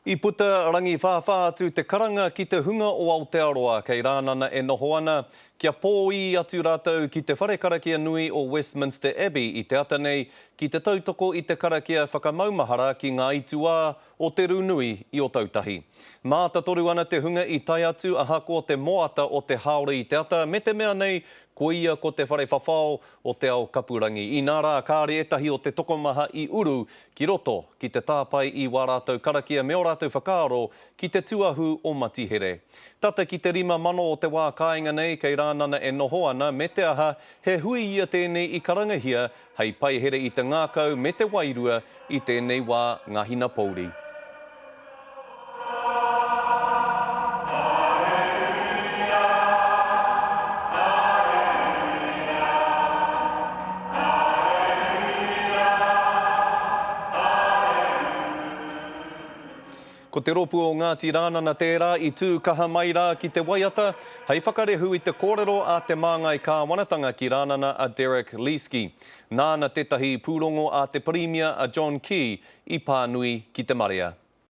I puta rangi whawha atu te karanga ki te hunga o Aotearoa kei rānana e noho ana kia pōi atu rātou ki te whare karakia nui o Westminster Abbey i te ata nei ki te tautoko i te karakia whakamaumahara ki ngā itua o te runui i o tautahi. Māta toru ana te hunga i tai atu ahako te moata o te haore i te ata me te mea nei ko ia ko te whare whawhao o te ao kapurangi. I nā rā kāre etahi o te tokomaha i uru ki roto ki te tāpai i wā rātou karakia me o rātou whakaaro ki te tuahu o Matihere. Tata ki te 5 mano o te wā kāinga nei kei rānana e noho ana me te aha he hui ia tēnei i karangahia hei pai here i te ngākau me te wairua i tēnei wā ngahina Pōuri. Ko te ropu o Ngāti Rānana tērā i tū kaha mai rā ki te waiata, hei whakarehu i te kōrero a te māngai kāwanatanga ki Rānana a Derek Leeski. Nāna tetahi pūrongo a te Premier a John Key i Pānui ki te Marea.